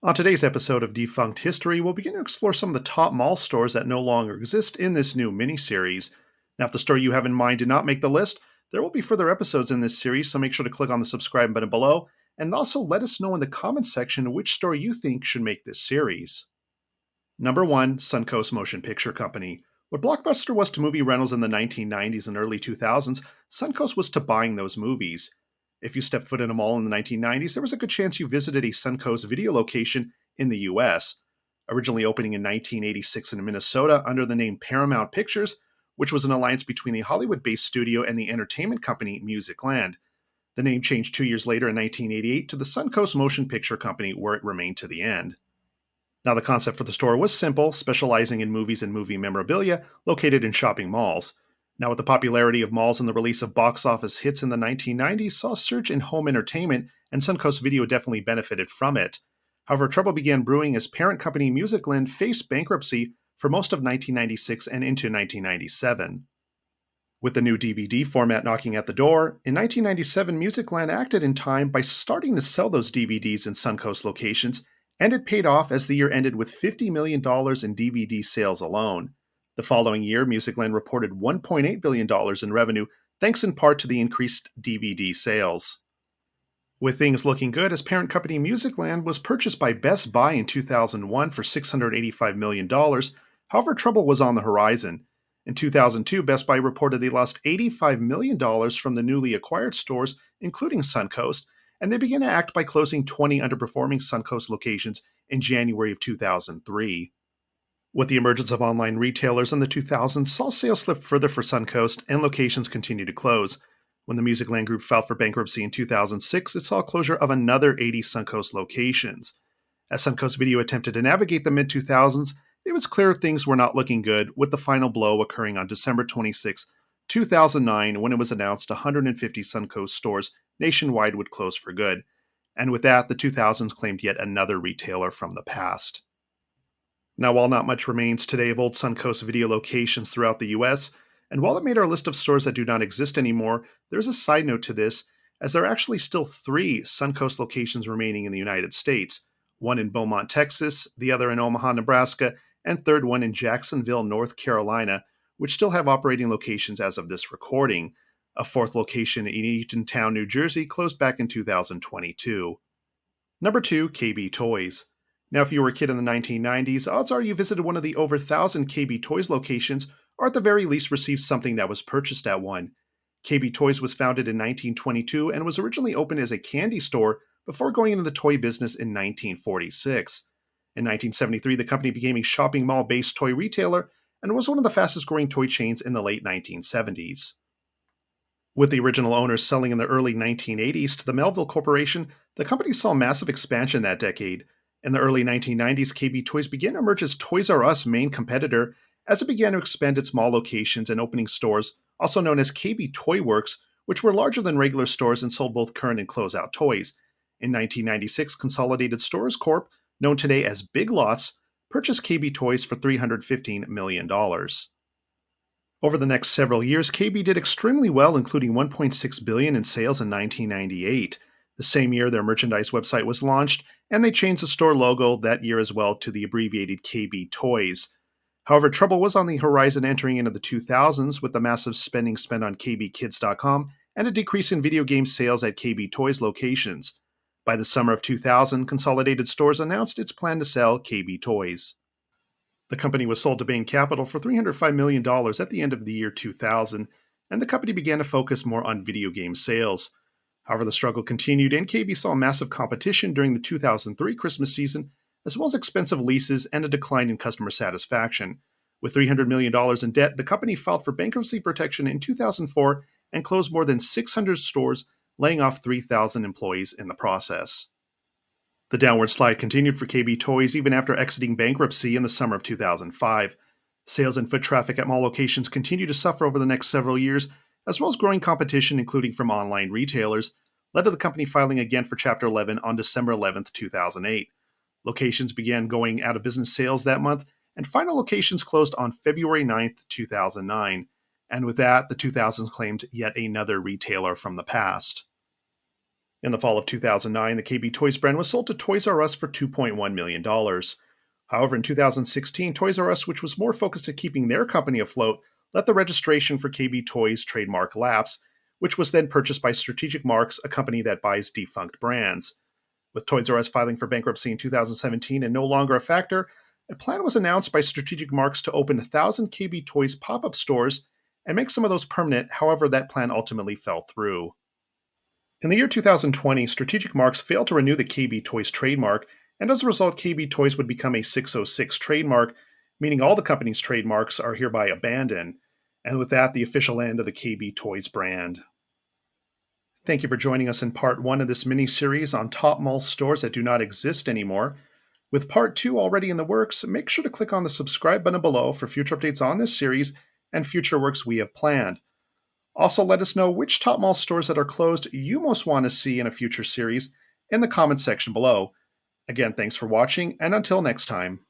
On today's episode of Defunct History, we'll begin to explore some of the top mall stores that no longer exist in this new miniseries. Now, if the store you have in mind did not make the list, there will be further episodes in this series, so make sure to click on the subscribe button below, and also let us know in the comments section which store you think should make this series. Number 1, Suncoast Motion Picture Company. What Blockbuster was to movie rentals in the 1990s and early 2000s, Suncoast was to buying those movies. If you stepped foot in a mall in the 1990s, there was a good chance you visited a Suncoast video location in the US. Originally opening in 1986 in Minnesota under the name Paramount Pictures, which was an alliance between the Hollywood based studio and the entertainment company Musicland. The name changed 2 years later in 1988 to the Suncoast Motion Picture Company, where it remained to the end. Now, the concept for the store was simple, specializing in movies and movie memorabilia located in shopping malls. Now, with the popularity of malls and the release of box office hits in the 1990s, saw a surge in home entertainment, and Suncoast Video definitely benefited from it. However, trouble began brewing as parent company Musicland faced bankruptcy for most of 1996 and into 1997. With the new DVD format knocking at the door, in 1997, Musicland acted in time by starting to sell those DVDs in Suncoast locations, and it paid off as the year ended with $50 million in DVD sales alone. The following year, Musicland reported $1.8 billion in revenue, thanks in part to the increased DVD sales. With things looking good, as parent company Musicland was purchased by Best Buy in 2001 for $685 million, however, trouble was on the horizon. In 2002, Best Buy reported they lost $85 million from the newly acquired stores, including Suncoast, and they began to act by closing 20 underperforming Suncoast locations in January of 2003. With the emergence of online retailers in the 2000s, saw sales slip further for Suncoast and locations continued to close. When the Musicland Group filed for bankruptcy in 2006, it saw a closure of another 80 Suncoast locations. As Suncoast Video attempted to navigate the mid-2000s, it was clear things were not looking good, with the final blow occurring on December 26, 2009, when it was announced 150 Suncoast stores nationwide would close for good. And with that, the 2000s claimed yet another retailer from the past. Now, while not much remains today of old Suncoast Video locations throughout the US, and while it made our list of stores that do not exist anymore, there's a side note to this, as there are actually still 3 Suncoast locations remaining in the United States, one in Beaumont, Texas, the other in Omaha, Nebraska, and third one in Jacksonville, North Carolina, which still have operating locations as of this recording. A 4th location in Eatontown, New Jersey, closed back in 2022. Number 2, KB Toys. Now, if you were a kid in the 1990s, odds are you visited one of the over 1,000 KB Toys locations, or at the very least received something that was purchased at one. KB Toys was founded in 1922 and was originally opened as a candy store before going into the toy business in 1946. In 1973, the company became a shopping mall-based toy retailer and was one of the fastest-growing toy chains in the late 1970s. With the original owners selling in the early 1980s to the Melville Corporation, the company saw massive expansion that decade. In the early 1990s, KB Toys began to emerge as Toys R Us' main competitor as it began to expand its mall locations and opening stores, also known as KB Toy Works, which were larger than regular stores and sold both current and closeout toys. In 1996, Consolidated Stores Corp., known today as Big Lots, purchased KB Toys for $315 million. Over the next several years, KB did extremely well, including $1.6 billion in sales in 1998. The same year, their merchandise website was launched, and they changed the store logo that year as well to the abbreviated KB Toys. However, trouble was on the horizon entering into the 2000s with the massive spending spent on KBKids.com and a decrease in video game sales at KB Toys locations. By the summer of 2000, Consolidated Stores announced its plan to sell KB Toys. The company was sold to Bain Capital for $305 million at the end of the year 2000, and the company began to focus more on video game sales. However, the struggle continued, and KB saw massive competition during the 2003 Christmas season, as well as expensive leases and a decline in customer satisfaction. With $300 million in debt, the company filed for bankruptcy protection in 2004 and closed more than 600 stores, laying off 3,000 employees in the process. The downward slide continued for KB Toys even after exiting bankruptcy in the summer of 2005. Sales and foot traffic at mall locations continued to suffer over the next several years, as well as growing competition, including from online retailers, led to the company filing again for Chapter 11 on December 11, 2008. Locations began going out of business sales that month, and final locations closed on February 9, 2009. And with that, the 2000s claimed yet another retailer from the past. In the fall of 2009, the KB Toys brand was sold to Toys R Us for $2.1 million. However, in 2016, Toys R Us, which was more focused at keeping their company afloat, let the registration for KB Toys trademark lapse, which was then purchased by Strategic Marks, a company that buys defunct brands. With Toys R Us filing for bankruptcy in 2017 and no longer a factor, a plan was announced by Strategic Marks to open 1,000 KB Toys pop-up stores and make some of those permanent. However, that plan ultimately fell through. In the year 2020, Strategic Marks failed to renew the KB Toys trademark, and as a result, KB Toys would become a 606 trademark, meaning all the company's trademarks are hereby abandoned. And with that, the official end of the KB Toys brand. Thank you for joining us in part one of this mini series on top mall stores that do not exist anymore. With part two already in the works, make sure to click on the subscribe button below for future updates on this series and future works we have planned. Also, let us know which top mall stores that are closed you most want to see in a future series in the comments section below. Again, thanks for watching, and until next time.